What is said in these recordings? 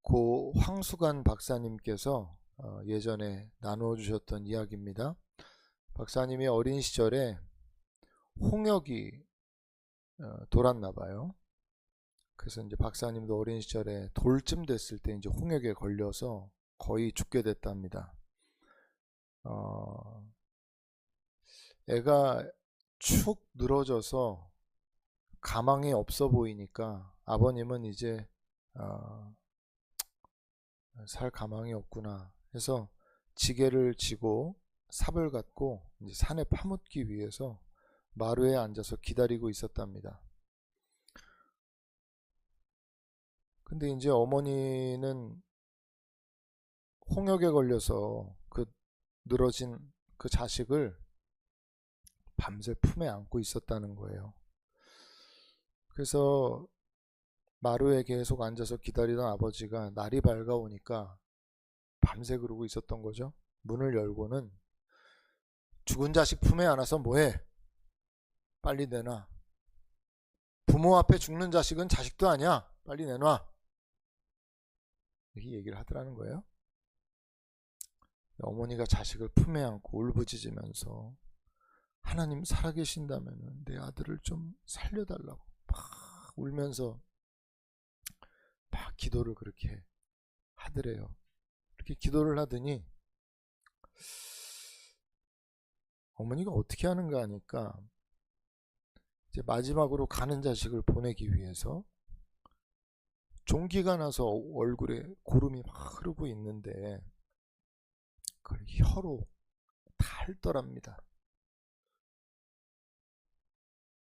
고 황수관 박사님께서 예전에 나누어 주셨던 이야기입니다. 박사님이 어린 시절에 홍역이 돌았나 봐요. 그래서 이제 박사님도 어린 시절에 돌쯤 됐을 때 이제 홍역에 걸려서 거의 죽게 됐답니다. 애가 축 늘어져서 가망이 없어 보이니까 아버님은 이제 살 가망이 없구나 해서 지게를 지고 삽을 갖고 이제 산에 파묻기 위해서 마루에 앉아서 기다리고 있었답니다. 근데 이제 어머니는 홍역에 걸려서 그 늘어진 그 자식을 밤새 품에 안고 있었다는 거예요. 그래서 마루에 계속 앉아서 기다리던 아버지가 날이 밝아오니까 밤새 그러고 있었던 거죠. 문을 열고는 죽은 자식 품에 안아서 뭐해? 빨리 내놔. 부모 앞에 죽는 자식은 자식도 아니야. 빨리 내놔. 이렇게 얘기를 하더라는 거예요. 어머니가 자식을 품에 안고 울부짖으면서 하나님 살아계신다면 내 아들을 좀 살려달라고 막 울면서 막 기도를 그렇게 하더래요. 이렇게 기도를 하더니 어머니가 어떻게 하는가 하니까 이제 마지막으로 가는 자식을 보내기 위해서 종기가 나서 얼굴에 고름이 막 흐르고 있는데 그걸 혀로 핥더랍니다.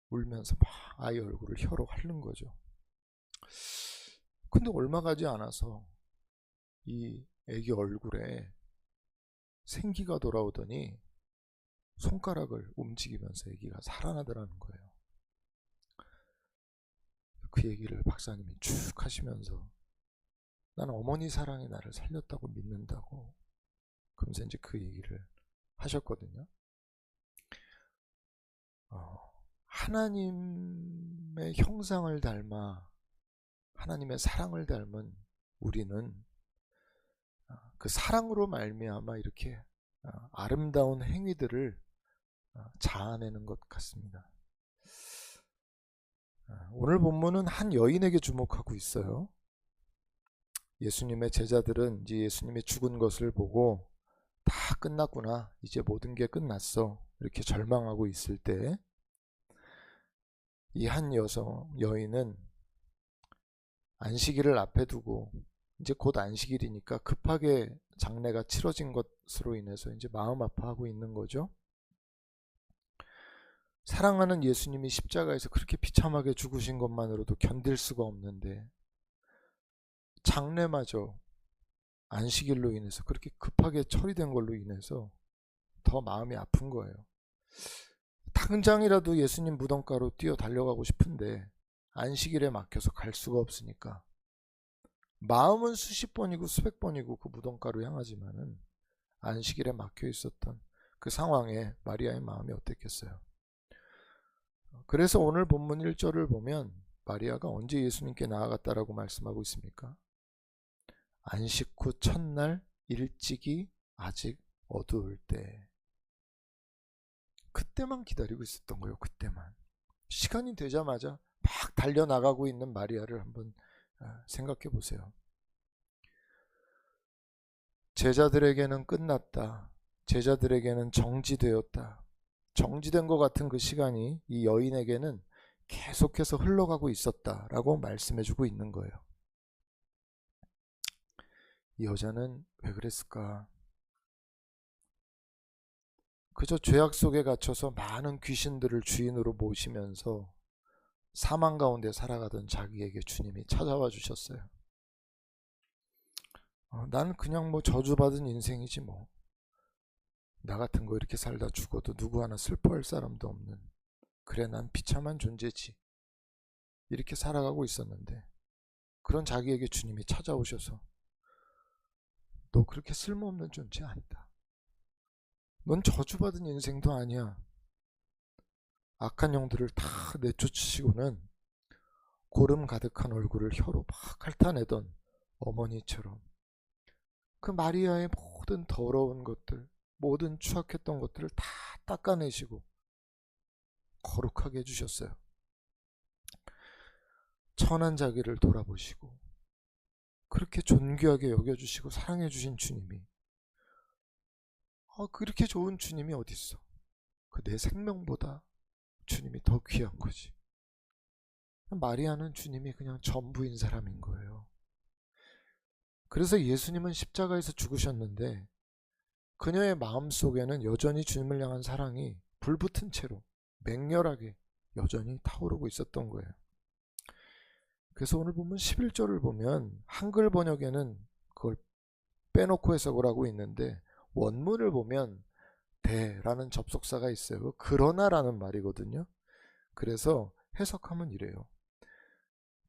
울면서 막 아이 얼굴을 혀로 핥는 거죠. 근데 얼마 가지 않아서 이 애기 얼굴에 생기가 돌아오더니 손가락을 움직이면서 애기가 살아나더라는 거예요. 그 얘기를 박사님이 쭉 하시면서 나는 어머니 사랑이 나를 살렸다고 믿는다고 그러면서 이제 그 얘기를 하셨거든요. 하나님의 형상을 닮아 하나님의 사랑을 닮은 우리는 그 사랑으로 말미암아 이렇게 아름다운 행위들을 자아내는 것 같습니다. 오늘 본문은 한 여인에게 주목하고 있어요. 예수님의 제자들은 이제 예수님이 죽은 것을 보고 다 끝났구나, 이제 모든 게 끝났어, 이렇게 절망하고 있을 때 이 한 여인은 안식일을 앞에 두고 이제 곧 안식일이니까 급하게 장례가 치러진 것으로 인해서 이제 마음 아파하고 있는 거죠. 사랑하는 예수님이 십자가에서 그렇게 비참하게 죽으신 것만으로도 견딜 수가 없는데 장례마저 안식일로 인해서 그렇게 급하게 처리된 걸로 인해서 더 마음이 아픈 거예요. 당장이라도 예수님 무덤가로 뛰어 달려가고 싶은데 안식일에 막혀서 갈 수가 없으니까 마음은 수십 번이고 수백 번이고 그 무덤가로 향하지만은 안식일에 막혀 있었던 그 상황에 마리아의 마음이 어땠겠어요. 그래서 오늘 본문 1절을 보면 마리아가 언제 예수님께 나아갔다라고 말씀하고 있습니까? 안식 후 첫날 일찍이 아직 어두울 때, 그때만 기다리고 있었던 거예요. 그때만. 시간이 되자마자 막 달려나가고 있는 마리아를 한번 생각해 보세요. 제자들에게는 끝났다, 제자들에게는 정지되었다, 정지된 것 같은 그 시간이 이 여인에게는 계속해서 흘러가고 있었다라고 말씀해주고 있는 거예요. 이 여자는 왜 그랬을까? 그저 죄악 속에 갇혀서 많은 귀신들을 주인으로 모시면서 사망 가운데 살아가던 자기에게 주님이 찾아와 주셨어요. 나는 그냥 뭐 저주받은 인생이지 뭐. 나 같은 거 이렇게 살다 죽어도 누구 하나 슬퍼할 사람도 없는, 그래 난 비참한 존재지, 이렇게 살아가고 있었는데 그런 자기에게 주님이 찾아오셔서 너 그렇게 쓸모없는 존재 아니다. 넌 저주받은 인생도 아니야. 악한 영들을 다 내쫓으시고는 고름 가득한 얼굴을 혀로 막 핥아내던 어머니처럼 그 마리아의 모든 더러운 것들, 모든 추악했던 것들을 다 닦아내시고 거룩하게 해주셨어요. 천한 자기를 돌아보시고 그렇게 존귀하게 여겨주시고 사랑해주신 주님이, 그렇게 좋은 주님이 어딨어. 그 내 생명보다 주님이 더 귀한 거지. 마리아는 주님이 그냥 전부인 사람인 거예요. 그래서 예수님은 십자가에서 죽으셨는데 그녀의 마음속에는 여전히 주님을 향한 사랑이 불붙은 채로 맹렬하게 여전히 타오르고 있었던 거예요. 그래서 오늘 보면 11절을 보면 한글 번역에는 그걸 빼놓고 해석을 하고 있는데 원문을 보면 대라는 접속사가 있어요. 그러나라는 말이거든요. 그래서 해석하면 이래요.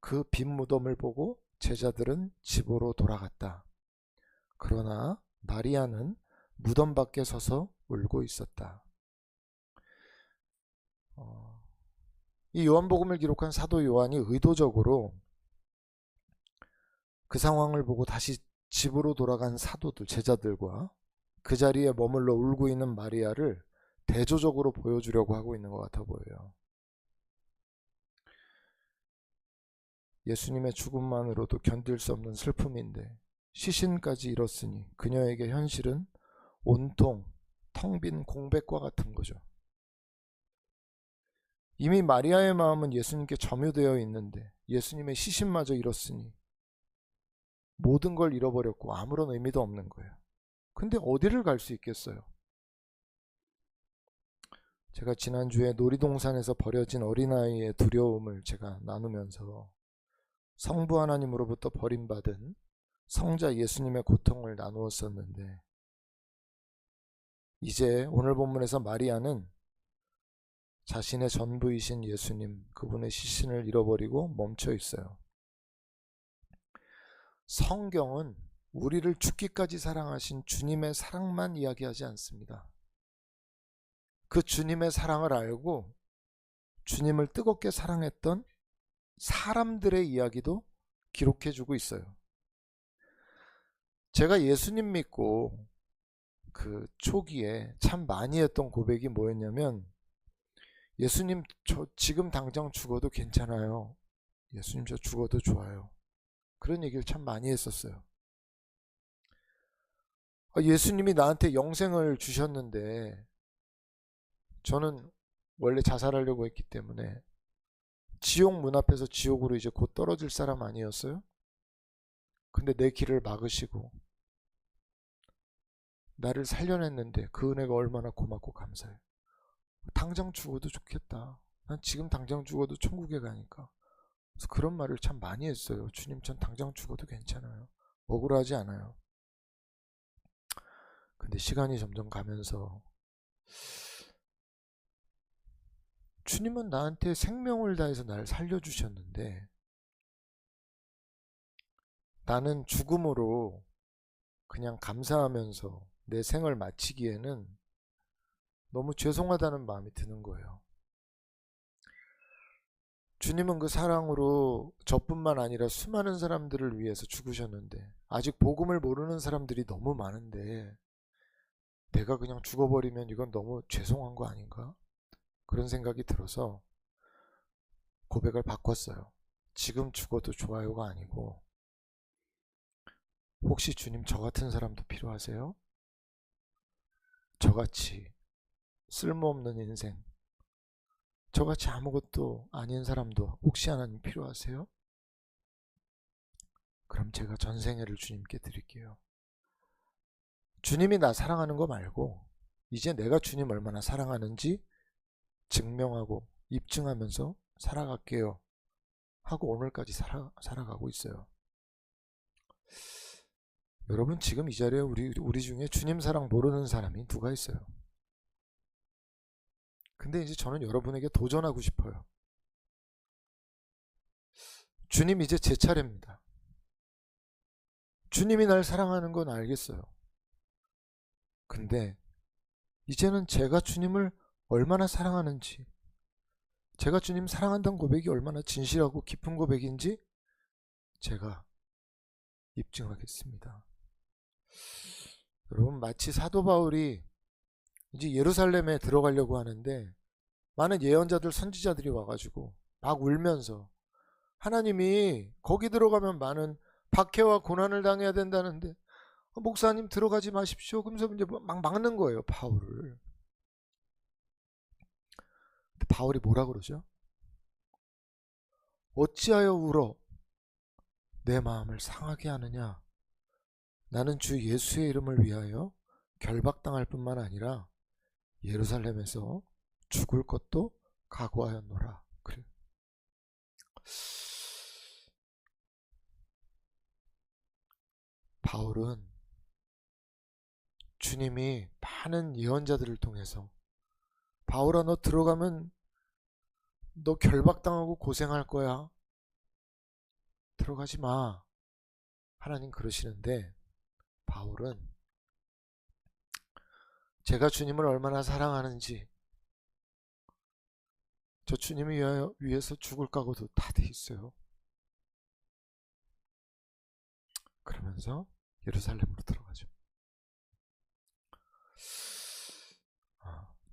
그 빈 무덤을 보고 제자들은 집으로 돌아갔다. 그러나 마리아는 무덤 밖에 서서 울고 있었다. 이 요한복음을 기록한 사도 요한이 의도적으로 그 상황을 보고 다시 집으로 돌아간 사도들, 제자들과 그 자리에 머물러 울고 있는 마리아를 대조적으로 보여주려고 하고 있는 것 같아 보여요. 예수님의 죽음만으로도 견딜 수 없는 슬픔인데 시신까지 잃었으니 그녀에게 현실은 온통 텅 빈 공백과 같은 거죠. 이미 마리아의 마음은 예수님께 점유되어 있는데 예수님의 시신마저 잃었으니 모든 걸 잃어버렸고 아무런 의미도 없는 거예요. 근데 어디를 갈 수 있겠어요? 제가 지난주에 놀이동산에서 버려진 어린아이의 두려움을 제가 나누면서 성부 하나님으로부터 버림받은 성자 예수님의 고통을 나누었었는데, 이제 오늘 본문에서 마리아는 자신의 전부이신 예수님, 그분의 시신을 잃어버리고 멈춰 있어요. 성경은 우리를 죽기까지 사랑하신 주님의 사랑만 이야기하지 않습니다. 그 주님의 사랑을 알고 주님을 뜨겁게 사랑했던 사람들의 이야기도 기록해주고 있어요. 제가 예수님 믿고 그 초기에 참 많이 했던 고백이 뭐였냐면, 예수님 저 지금 당장 죽어도 괜찮아요. 예수님 저 죽어도 좋아요. 그런 얘기를 참 많이 했었어요. 예수님이 나한테 영생을 주셨는데 저는 원래 자살하려고 했기 때문에 지옥 문 앞에서 지옥으로 이제 곧 떨어질 사람 아니었어요? 근데 내 길을 막으시고 나를 살려냈는데 그 은혜가 얼마나 고맙고 감사해요. 당장 죽어도 좋겠다. 난 지금 당장 죽어도 천국에 가니까. 그래서 그런 말을 참 많이 했어요. 주님, 전 당장 죽어도 괜찮아요. 억울하지 않아요. 근데 시간이 점점 가면서 주님은 나한테 생명을 다해서 날 살려주셨는데 나는 죽음으로 그냥 감사하면서 내 생을 마치기에는 너무 죄송하다는 마음이 드는 거예요. 주님은 그 사랑으로 저뿐만 아니라 수많은 사람들을 위해서 죽으셨는데 아직 복음을 모르는 사람들이 너무 많은데 내가 그냥 죽어버리면 이건 너무 죄송한 거 아닌가? 그런 생각이 들어서 고백을 바꿨어요. 지금 죽어도 좋아요가 아니고, 혹시 주님 저 같은 사람도 필요하세요? 저같이 쓸모없는 인생, 저같이 아무것도 아닌 사람도 혹시 하나님 필요하세요? 그럼 제가 전생애를 주님께 드릴게요. 주님이 나 사랑하는 거 말고 이제 내가 주님 얼마나 사랑하는지 증명하고 입증하면서 살아갈게요 하고 오늘까지 살아가고 있어요. 여러분, 지금 이 자리에 우리 중에 주님 사랑 모르는 사람이 누가 있어요? 근데 이제 저는 여러분에게 도전하고 싶어요. 주님, 이제 제 차례입니다. 주님이 날 사랑하는 건 알겠어요. 근데 이제는 제가 주님을 얼마나 사랑하는지, 제가 주님 사랑한다는 고백이 얼마나 진실하고 깊은 고백인지 제가 입증하겠습니다. 여러분, 마치 사도 바울이 이제 예루살렘에 들어가려고 하는데 많은 예언자들 선지자들이 와가지고 막 울면서 하나님이 거기 들어가면 많은 박해와 고난을 당해야 된다는데 목사님 들어가지 마십시오. 그러면서 이제 막 막는 거예요, 바울을. 근데 바울이 뭐라 그러죠? 어찌하여 울어 내 마음을 상하게 하느냐? 나는 주 예수의 이름을 위하여 결박당할 뿐만 아니라 예루살렘에서 죽을 것도 각오하였노라. 그래. 바울은 주님이 많은 예언자들을 통해서 바울아, 너 들어가면 너 결박당하고 고생할 거야. 들어가지 마. 하나님 그러시는데 바울은 제가 주님을 얼마나 사랑하는지 저 주님이 위해서 죽을 각오도 다 돼 있어요. 그러면서 예루살렘으로 들어가죠.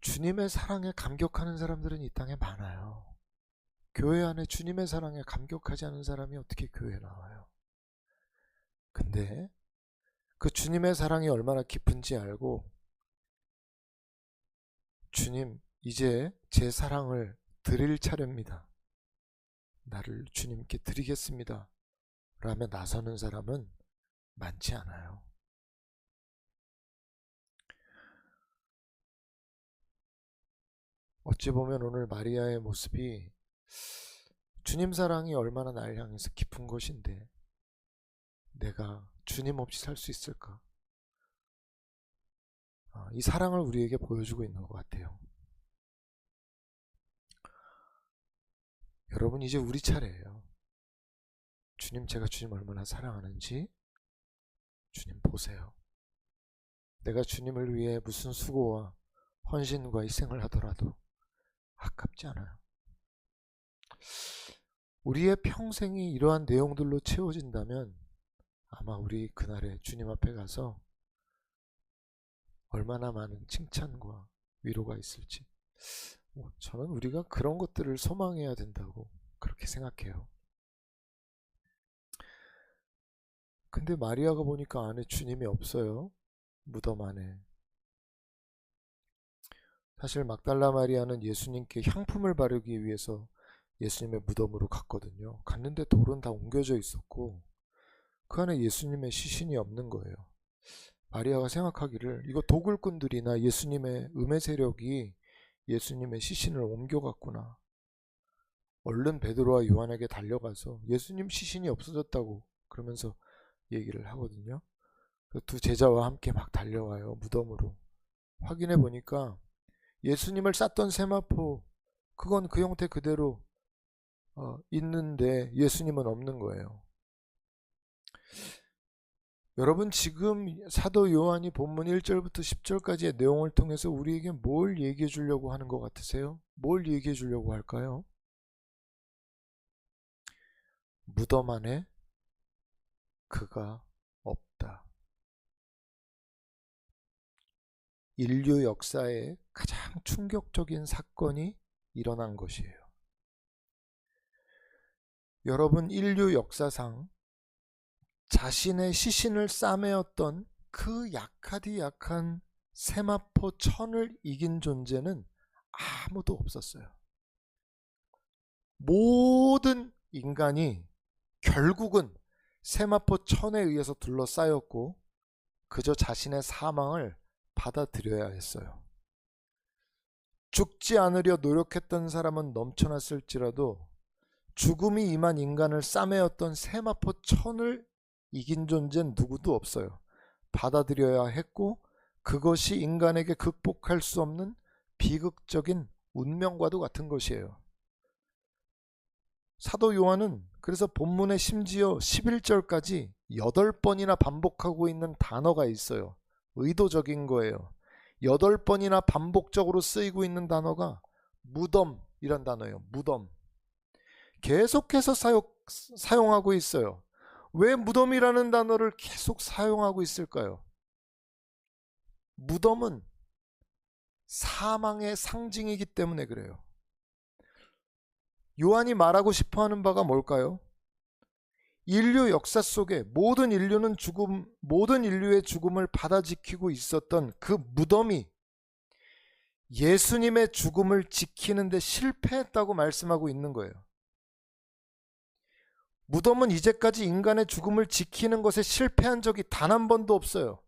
주님의 사랑에 감격하는 사람들은 이 땅에 많아요. 교회 안에 주님의 사랑에 감격하지 않은 사람이 어떻게 교회에 나와요? 근데 그 주님의 사랑이 얼마나 깊은지 알고 주님, 이제 제 사랑을 드릴 차례입니다. 나를 주님께 드리겠습니다. 라며 나서는 사람은 많지 않아요. 어찌 보면 오늘 마리아의 모습이 주님 사랑이 얼마나 날 향해서 깊은 것인데 내가 주님 없이 살 수 있을까? 이 사랑을 우리에게 보여주고 있는 것 같아요. 여러분, 이제 우리 차례예요. 주님, 제가 주님 얼마나 사랑하는지 주님 보세요. 내가 주님을 위해 무슨 수고와 헌신과 희생을 하더라도 아깝지 않아요. 우리의 평생이 이러한 내용들로 채워진다면 아마 우리 그날에 주님 앞에 가서 얼마나 많은 칭찬과 위로가 있을지, 저는 우리가 그런 것들을 소망해야 된다고 그렇게 생각해요. 근데 마리아가 보니까 안에 주님이 없어요. 무덤 안에. 사실 막달라 마리아는 예수님께 향품을 바르기 위해서 예수님의 무덤으로 갔거든요. 갔는데 돌은 다 옮겨져 있었고 그 안에 예수님의 시신이 없는 거예요. 마리아가 생각하기를 이거 도굴꾼들이나 예수님의 음해 세력이 예수님의 시신을 옮겨갔구나. 얼른 베드로와 요한에게 달려가서 예수님 시신이 없어졌다고 그러면서 얘기를 하거든요. 그 두 제자와 함께 막 달려와요. 무덤으로. 확인해 보니까 예수님을 쌌던 세마포, 그건 그 형태 그대로 있는데 예수님은 없는 거예요. 여러분, 지금 사도 요한이 본문 1절부터 10절까지의 내용을 통해서 우리에게 뭘 얘기해 주려고 하는 것 같으세요? 뭘 얘기해 주려고 할까요? 무덤 안에 그가 없다. 인류 역사의 가장 충격적인 사건이 일어난 것이에요. 여러분, 인류 역사상 자신의 시신을 싸매었던 그 약하디 약한 세마포 천을 이긴 존재는 아무도 없었어요. 모든 인간이 결국은 세마포 천에 의해서 둘러싸였고 그저 자신의 사망을 받아들여야 했어요. 죽지 않으려 노력했던 사람은 넘쳐났을지라도 죽음이 임한 인간을 싸매었던 세마포 천을 이긴 존재는 누구도 없어요. 받아들여야 했고 그것이 인간에게 극복할 수 없는 비극적인 운명과도 같은 것이에요. 사도 요한은 그래서 본문에 심지어 11절까지 8번이나 반복하고 있는 단어가 있어요. 의도적인 거예요. 8번이나 반복적으로 쓰이고 있는 단어가 무덤이란 단어예요. 무덤. 계속해서 사용하고 있어요. 왜 무덤이라는 단어를 계속 사용하고 있을까요? 무덤은 사망의 상징이기 때문에 그래요. 요한이 말하고 싶어 하는 바가 뭘까요? 인류 역사 속에 모든 인류의 죽음을 받아 지키고 있었던 그 무덤이 예수님의 죽음을 지키는데 실패했다고 말씀하고 있는 거예요. 무덤은 이제까지 인간의 죽음을 지키는 것에 실패한 적이 단 한 번도 없어요.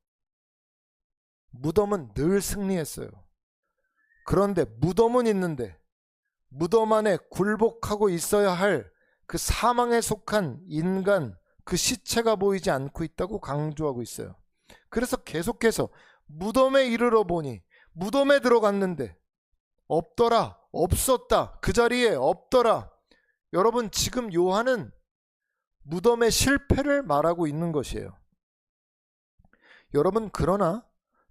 무덤은 늘 승리했어요. 그런데 무덤은 있는데 무덤 안에 굴복하고 있어야 할 그 사망에 속한 인간, 그 시체가 보이지 않고 있다고 강조하고 있어요. 그래서 계속해서 무덤에 이르러 보니 무덤에 들어갔는데 없더라, 없었다, 그 자리에 없더라. 여러분, 지금 요한은 무덤의 실패를 말하고 있는 것이에요. 여러분, 그러나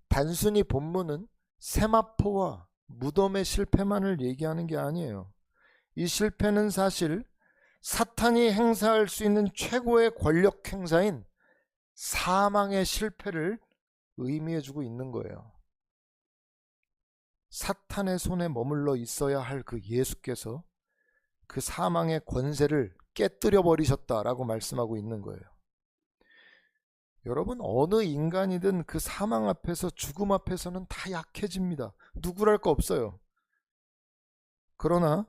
단순히 본문은 세마포와 무덤의 실패만을 얘기하는 게 아니에요. 이 실패는 사실 사탄이 행사할 수 있는 최고의 권력 행사인 사망의 실패를 의미해주고 있는 거예요. 사탄의 손에 머물러 있어야 할 그 예수께서 그 사망의 권세를 깨뜨려 버리셨다라고 말씀하고 있는 거예요. 여러분, 어느 인간이든 그 사망 앞에서, 죽음 앞에서는 다 약해집니다. 누구랄 거 없어요. 그러나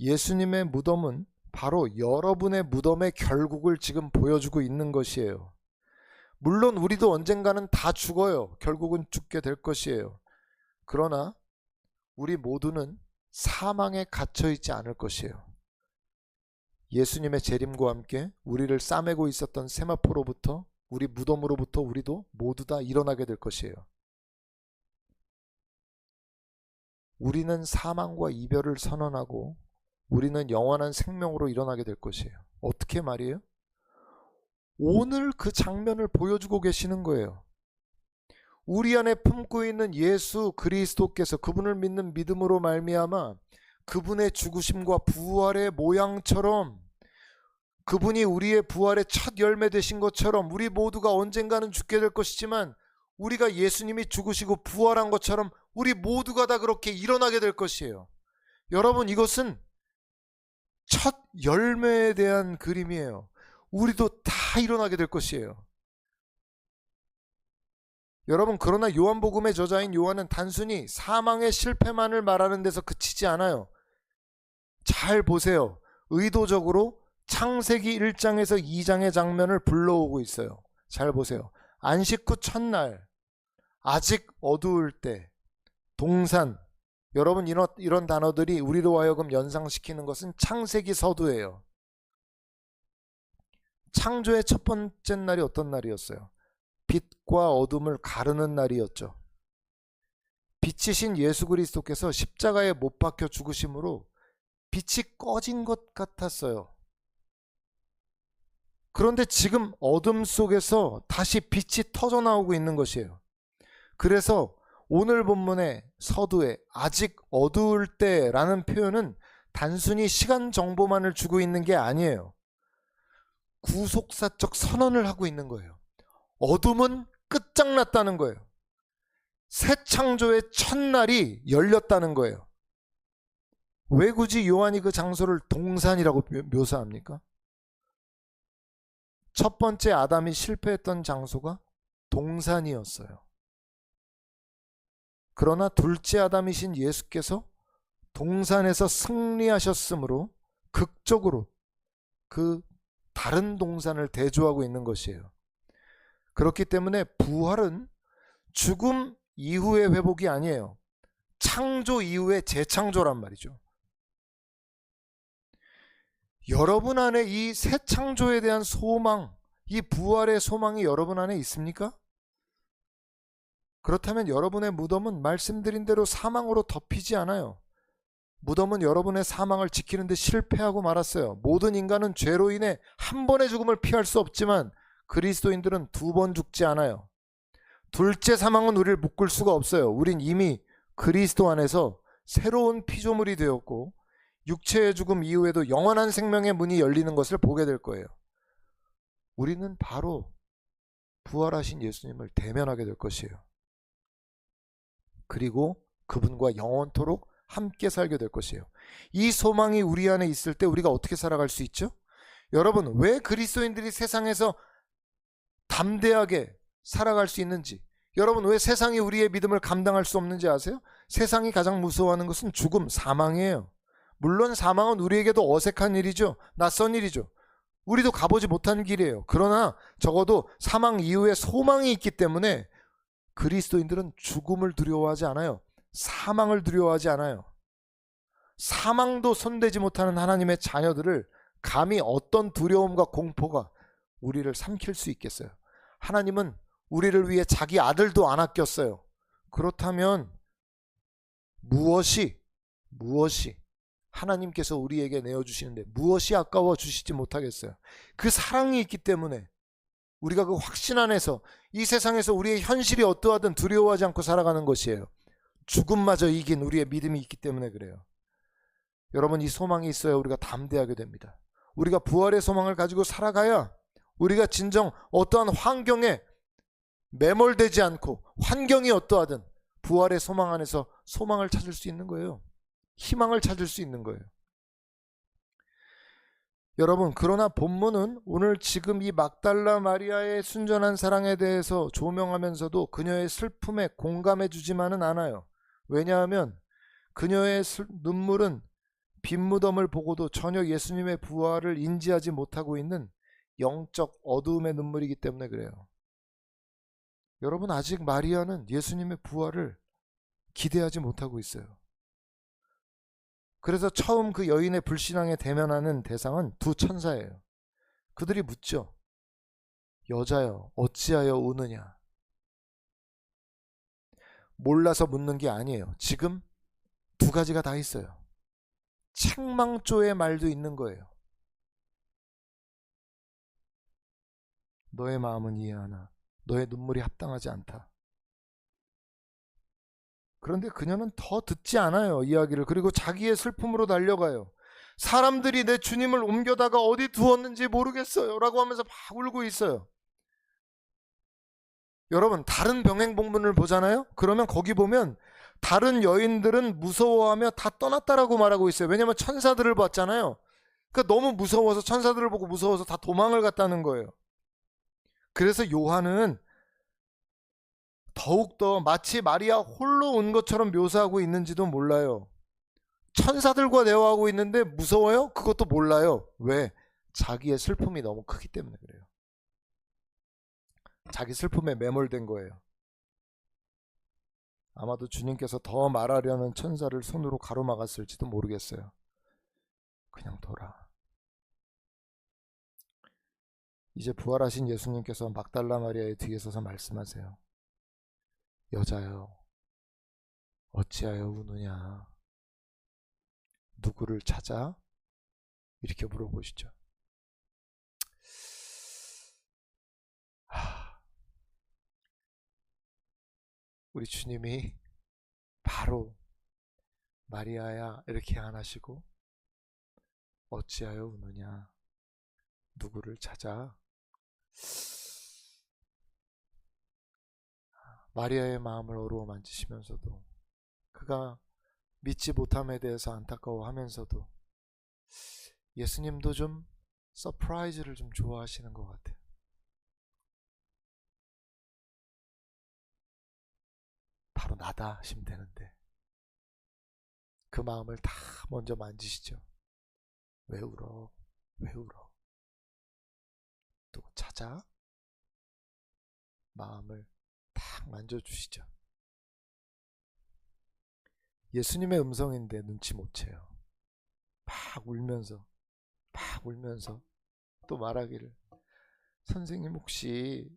예수님의 무덤은 바로 여러분의 무덤의 결국을 지금 보여주고 있는 것이에요. 물론 우리도 언젠가는 다 죽어요. 결국은 죽게 될 것이에요. 그러나 우리 모두는 사망에 갇혀 있지 않을 것이에요. 예수님의 재림과 함께 우리를 싸매고 있었던 세마포로부터, 우리 무덤으로부터 우리도 모두 다 일어나게 될 것이에요. 우리는 사망과 이별을 선언하고 우리는 영원한 생명으로 일어나게 될 것이에요. 어떻게 말이에요? 오늘 그 장면을 보여주고 계시는 거예요. 우리 안에 품고 있는 예수 그리스도께서, 그분을 믿는 믿음으로 말미암아 그분의 죽으심과 부활의 모양처럼, 그분이 우리의 부활의 첫 열매 되신 것처럼 우리 모두가 언젠가는 죽게 될 것이지만, 우리가 예수님이 죽으시고 부활한 것처럼 우리 모두가 다 그렇게 일어나게 될 것이에요. 여러분, 이것은 첫 열매에 대한 그림이에요. 우리도 다 일어나게 될 것이에요. 여러분, 그러나 요한복음의 저자인 요한은 단순히 사망의 실패만을 말하는 데서 그치지 않아요. 잘 보세요. 의도적으로 창세기 1장에서 2장의 장면을 불러오고 있어요. 잘 보세요. 안식 후 첫날, 아직 어두울 때, 동산. 여러분, 이런 단어들이 우리로 하여금 연상시키는 것은 창세기 서두예요. 창조의 첫 번째 날이 어떤 날이었어요? 빛과 어둠을 가르는 날이었죠. 빛이신 예수 그리스도께서 십자가에 못 박혀 죽으심으로 빛이 꺼진 것 같았어요. 그런데 지금 어둠 속에서 다시 빛이 터져 나오고 있는 것이에요. 그래서 오늘 본문의 서두에 아직 어두울 때라는 표현은 단순히 시간 정보만을 주고 있는 게 아니에요. 구속사적 선언을 하고 있는 거예요. 어둠은 끝장났다는 거예요. 새 창조의 첫날이 열렸다는 거예요. 왜 굳이 요한이 그 장소를 동산이라고 묘사합니까? 첫 번째 아담이 실패했던 장소가 동산이었어요. 그러나 둘째 아담이신 예수께서 동산에서 승리하셨으므로 극적으로 그 다른 동산을 대조하고 있는 것이에요. 그렇기 때문에 부활은 죽음 이후의 회복이 아니에요. 창조 이후의 재창조란 말이죠. 여러분 안에 이 새 창조에 대한 소망, 이 부활의 소망이 여러분 안에 있습니까? 그렇다면 여러분의 무덤은 말씀드린 대로 사망으로 덮이지 않아요. 무덤은 여러분의 사망을 지키는데 실패하고 말았어요. 모든 인간은 죄로 인해 한 번의 죽음을 피할 수 없지만 그리스도인들은 두 번 죽지 않아요. 둘째 사망은 우리를 묶을 수가 없어요. 우린 이미 그리스도 안에서 새로운 피조물이 되었고 육체의 죽음 이후에도 영원한 생명의 문이 열리는 것을 보게 될 거예요. 우리는 바로 부활하신 예수님을 대면하게 될 것이에요. 그리고 그분과 영원토록 함께 살게 될 것이에요. 이 소망이 우리 안에 있을 때 우리가 어떻게 살아갈 수 있죠? 여러분, 왜 그리스도인들이 세상에서 담대하게 살아갈 수 있는지, 여러분 왜 세상이 우리의 믿음을 감당할 수 없는지 아세요? 세상이 가장 무서워하는 것은 죽음, 사망이에요. 물론 사망은 우리에게도 어색한 일이죠. 낯선 일이죠. 우리도 가보지 못한 길이에요. 그러나 적어도 사망 이후에 소망이 있기 때문에 그리스도인들은 죽음을 두려워하지 않아요. 사망을 두려워하지 않아요. 사망도 손대지 못하는 하나님의 자녀들을 감히 어떤 두려움과 공포가 우리를 삼킬 수 있겠어요? 하나님은 우리를 위해 자기 아들도 안 아꼈어요. 그렇다면 무엇이 하나님께서 우리에게 내어주시는데 무엇이 아까워 주시지 못하겠어요? 그 사랑이 있기 때문에 우리가 그 확신 안에서 이 세상에서 우리의 현실이 어떠하든 두려워하지 않고 살아가는 것이에요. 죽음마저 이긴 우리의 믿음이 있기 때문에 그래요. 여러분, 이 소망이 있어야 우리가 담대하게 됩니다. 우리가 부활의 소망을 가지고 살아가야 우리가 진정 어떠한 환경에 매몰되지 않고 환경이 어떠하든 부활의 소망 안에서 소망을 찾을 수 있는 거예요. 희망을 찾을 수 있는 거예요. 여러분, 그러나 본문은 오늘 지금 이 막달라 마리아의 순전한 사랑에 대해서 조명하면서도 그녀의 슬픔에 공감해 주지만은 않아요. 왜냐하면 그녀의 눈물은 빈무덤을 보고도 전혀 예수님의 부활을 인지하지 못하고 있는 영적 어두움의 눈물이기 때문에 그래요. 여러분, 아직 마리아는 예수님의 부활을 기대하지 못하고 있어요. 그래서 처음 그 여인의 불신앙에 대면하는 대상은 두 천사예요. 그들이 묻죠. 여자여, 어찌하여 우느냐? 몰라서 묻는 게 아니에요. 지금 두 가지가 다 있어요. 책망조의 말도 있는 거예요. 너의 마음은 이해하나 너의 눈물이 합당하지 않다. 그런데 그녀는 더 듣지 않아요, 이야기를. 그리고 자기의 슬픔으로 달려가요. 사람들이 내 주님을 옮겨다가 어디 두었는지 모르겠어요 라고 하면서 막 울고 있어요. 여러분, 다른 병행본문을 보잖아요. 그러면 거기 보면 다른 여인들은 무서워하며 다 떠났다라고 말하고 있어요. 왜냐하면 천사들을 봤잖아요. 그러니까 너무 무서워서, 천사들을 보고 무서워서 다 도망을 갔다는 거예요. 그래서 요한은 더욱더 마치 마리아 홀로 온 것처럼 묘사하고 있는지도 몰라요. 천사들과 대화하고 있는데 무서워요? 그것도 몰라요. 왜? 자기의 슬픔이 너무 크기 때문에 그래요. 자기 슬픔에 매몰된 거예요. 아마도 주님께서 더 말하려는 천사를 손으로 가로막았을지도 모르겠어요. 그냥 둬라. 이제 부활하신 예수님께서 막달라 마리아의 뒤에 서서 말씀하세요. 여자여, 어찌하여 우느냐? 누구를 찾아? 이렇게 물어보시죠. 우리 주님이 바로 마리아야 이렇게 안 하시고 어찌하여 우느냐? 누구를 찾아? 마리아의 마음을 어루어 만지시면서도, 그가 믿지 못함에 대해서 안타까워하면서도 예수님도 좀 서프라이즈를 좀 좋아하시는 것 같아요. 바로 나다 하시면 되는데 그 마음을 다 먼저 만지시죠. 왜 울어? 왜 울어? 또 찾아? 마음을 딱 만져주시죠. 예수님의 음성인데 눈치 못 채요. 막 울면서 또 말하기를, 선생님 혹시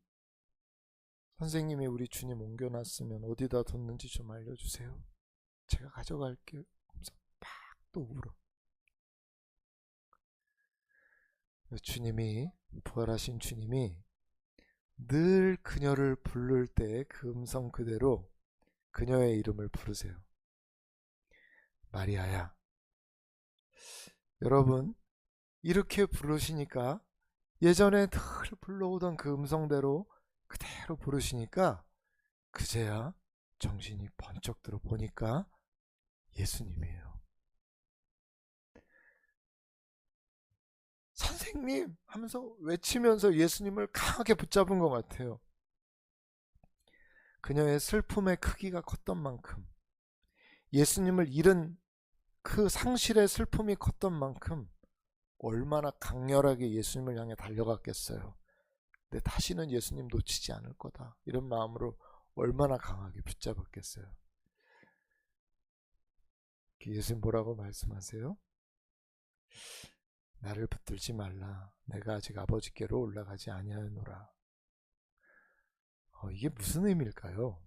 선생님이 우리 주님 옮겨놨으면 어디다 뒀는지 좀 알려주세요. 제가 가져갈게요. 하면서 막 또 울어. 주님이, 부활하신 주님이 늘 그녀를 부를 때 그 음성 그대로 그녀의 이름을 부르세요. 마리아야. 여러분, 이렇게 부르시니까 예전에 늘 불러오던 그 음성대로 그대로 부르시니까 그제야 정신이 번쩍 들어 보니까 예수님이에요. 선생님 하면서 외치면서 예수님을 강하게 붙잡은 것 같아요. 그녀의 슬픔의 크기가 컸던 만큼, 예수님을 잃은 그 상실의 슬픔이 컸던 만큼 얼마나 강렬하게 예수님을 향해 달려갔겠어요. 근데 다시는 예수님 놓치지 않을 거다, 이런 마음으로 얼마나 강하게 붙잡았겠어요. 예수님 뭐라고 말씀하세요? 나를 붙들지 말라. 내가 아직 아버지께로 올라가지 아니하노라. 이게 무슨 의미일까요?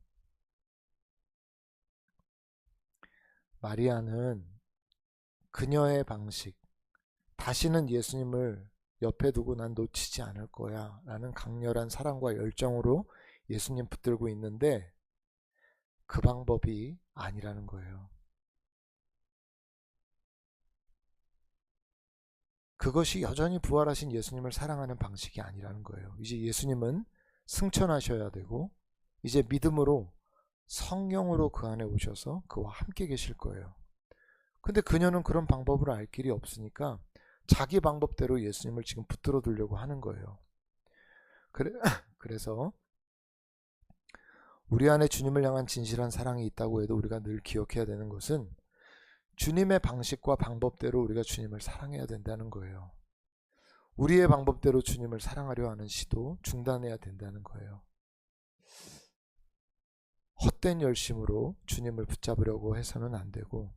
마리아는 그녀의 방식, 다시는 예수님을 옆에 두고 난 놓치지 않을 거야 라는 강렬한 사랑과 열정으로 예수님 붙들고 있는데 그 방법이 아니라는 거예요. 그것이 여전히 부활하신 예수님을 사랑하는 방식이 아니라는 거예요. 이제 예수님은 승천하셔야 되고 이제 믿음으로 성령으로 그 안에 오셔서 그와 함께 계실 거예요. 근데 그녀는 그런 방법을 알 길이 없으니까 자기 방법대로 예수님을 지금 붙들어 두려고 하는 거예요. 그래서 우리 안에 주님을 향한 진실한 사랑이 있다고 해도 우리가 늘 기억해야 되는 것은 주님의 방식과 방법대로 우리가 주님을 사랑해야 된다는 거예요. 우리의 방법대로 주님을 사랑하려 하는 시도 중단해야 된다는 거예요. 헛된 열심으로 주님을 붙잡으려고 해서는 안 되고,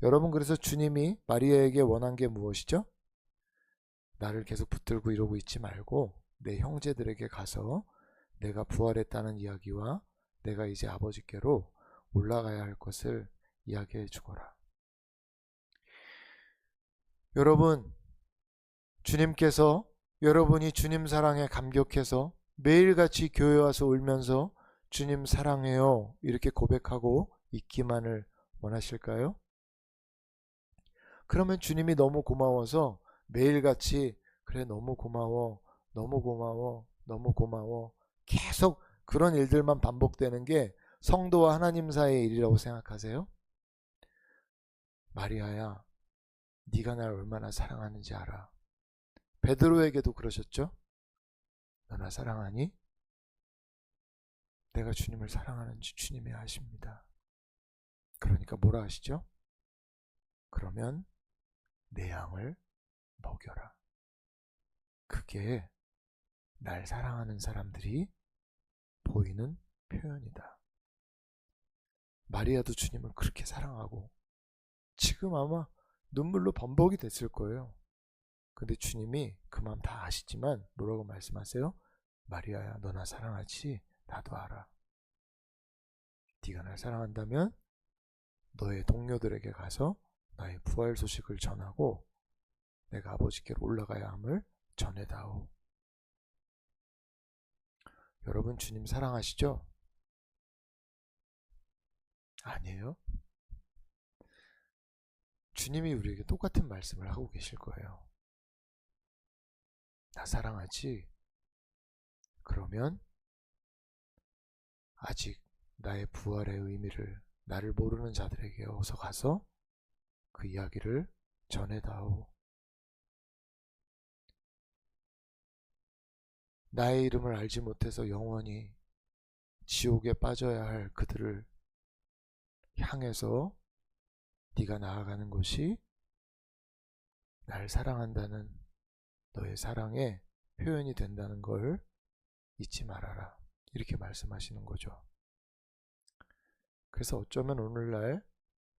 여러분, 그래서 주님이 마리아에게 원한 게 무엇이죠? 나를 계속 붙들고 이러고 있지 말고 내 형제들에게 가서 내가 부활했다는 이야기와 내가 이제 아버지께로 올라가야 할 것을 이야기해 주거라. 여러분, 주님께서 여러분이 주님 사랑에 감격해서 매일같이 교회 와서 울면서 주님 사랑해요 이렇게 고백하고 있기만을 원하실까요? 그러면 주님이 너무 고마워서 매일같이 그래 너무 고마워 너무 고마워 너무 고마워 계속 그런 일들만 반복되는 게 성도와 하나님 사이의 일이라고 생각하세요? 마리아야, 네가 날 얼마나 사랑하는지 알아. 베드로에게도 그러셨죠? 너나 사랑하니? 내가 주님을 사랑하는지 주님이 아십니다. 그러니까 뭐라 하시죠? 그러면 내 양을 먹여라. 그게 날 사랑하는 사람들이 보이는 표현이다. 마리아도 주님을 그렇게 사랑하고 지금 아마 눈물로 범벅이 됐을 거예요. 근데 주님이 그 마음 다 아시지만 뭐라고 말씀하세요? 마리아야, 너나 사랑하지? 나도 알아. 네가 날 사랑한다면 너의 동료들에게 가서 나의 부활 소식을 전하고 내가 아버지께로 올라가야 함을 전해다오. 여러분, 주님 사랑하시죠? 아니에요? 주님이 우리에게 똑같은 말씀을 하고 계실 거예요. 나 사랑하지? 그러면 아직 나의 부활의 의미를 나를 모르는 자들에게 어서 가서 그 이야기를 전해다오. 나의 이름을 알지 못해서 영원히 지옥에 빠져야 할 그들을 향해서 네가 나아가는 것이 날 사랑한다는 너의 사랑의 표현이 된다는 걸 잊지 말아라. 이렇게 말씀하시는 거죠. 그래서 어쩌면 오늘날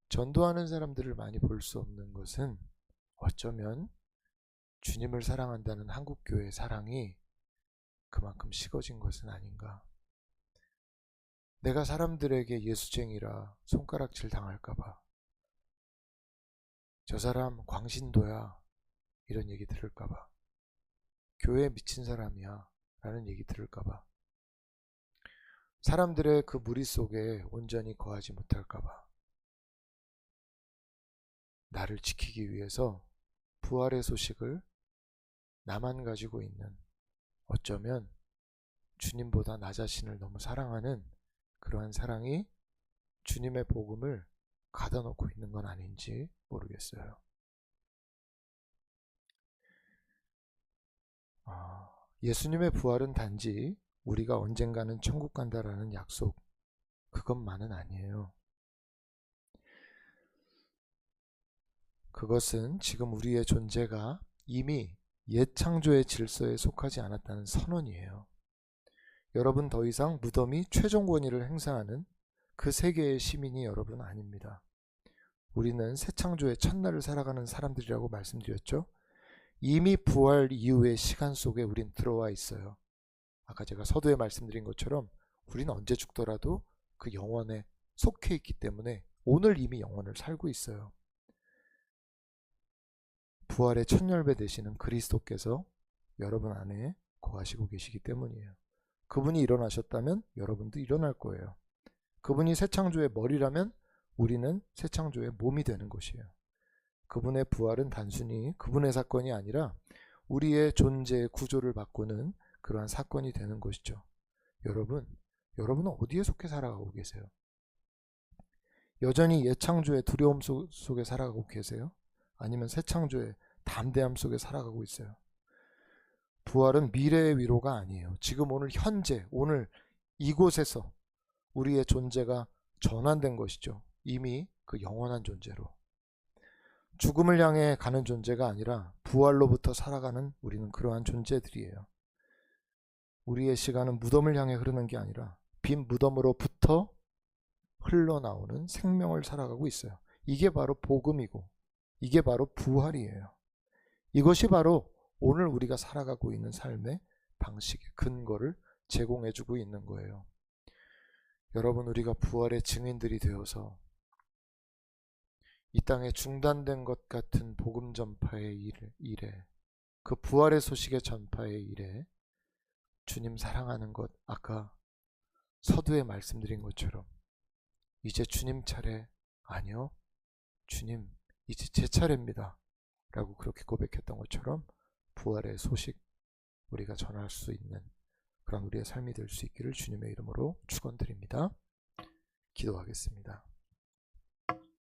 전도하는 사람들을 많이 볼 수 없는 것은 어쩌면 주님을 사랑한다는 한국교회의 사랑이 그만큼 식어진 것은 아닌가. 내가 사람들에게 예수쟁이라 손가락질 당할까봐, 저 사람 광신도야 이런 얘기 들을까봐, 교회에 미친 사람이야 라는 얘기 들을까봐, 사람들의 그 무리 속에 온전히 거하지 못할까봐, 나를 지키기 위해서 부활의 소식을 나만 가지고 있는, 어쩌면 주님보다 나 자신을 너무 사랑하는 그러한 사랑이 주님의 복음을 가둬놓고 있는 건 아닌지 모르겠어요. 예수님의 부활은 단지 우리가 언젠가는 천국 간다라는 약속, 그것만은 아니에요. 그것은 지금 우리의 존재가 이미 옛 창조의 질서에 속하지 않았다는 선언이에요. 여러분, 더 이상 무덤이 최종 권위를 행사하는 그 세계의 시민이 여러분 아닙니다. 우리는 새 창조의 첫날을 살아가는 사람들이라고 말씀드렸죠. 이미 부활 이후의 시간 속에 우린 들어와 있어요. 아까 제가 서두에 말씀드린 것처럼 우리는 언제 죽더라도 그 영원에 속해 있기 때문에 오늘 이미 영원을 살고 있어요. 부활의 첫 열배 되시는 그리스도께서 여러분 안에 거하시고 계시기 때문이에요. 그분이 일어나셨다면 여러분도 일어날 거예요. 그분이 새 창조의 머리라면 우리는 새 창조의 몸이 되는 것이에요. 그분의 부활은 단순히 그분의 사건이 아니라 우리의 존재의 구조를 바꾸는 그러한 사건이 되는 것이죠. 여러분은 어디에 속해 살아가고 계세요? 여전히 옛 창조의 두려움 속에 살아가고 계세요? 아니면 새 창조의 담대함 속에 살아가고 있어요? 부활은 미래의 위로가 아니에요. 지금 오늘 현재, 오늘 이곳에서 우리의 존재가 전환된 것이죠. 이미 그 영원한 존재로. 죽음을 향해 가는 존재가 아니라 부활로부터 살아가는 우리는 그러한 존재들이에요. 우리의 시간은 무덤을 향해 흐르는 게 아니라 빈 무덤으로부터 흘러나오는 생명을 살아가고 있어요. 이게 바로 복음이고 이게 바로 부활이에요. 이것이 바로 오늘 우리가 살아가고 있는 삶의 방식의 근거를 제공해주고 있는 거예요. 여러분, 우리가 부활의 증인들이 되어서 이 땅에 중단된 것 같은 복음 전파의 일에, 그 부활의 소식의 전파의 일에 주님 사랑하는 것, 아까 서두에 말씀드린 것처럼 이제 주님 차례, 아니요, 주님 이제 제 차례입니다 라고 그렇게 고백했던 것처럼 부활의 소식 우리가 전할 수 있는 그런 우리의 삶이 될 수 있기를 주님의 이름으로 축원드립니다. 기도하겠습니다.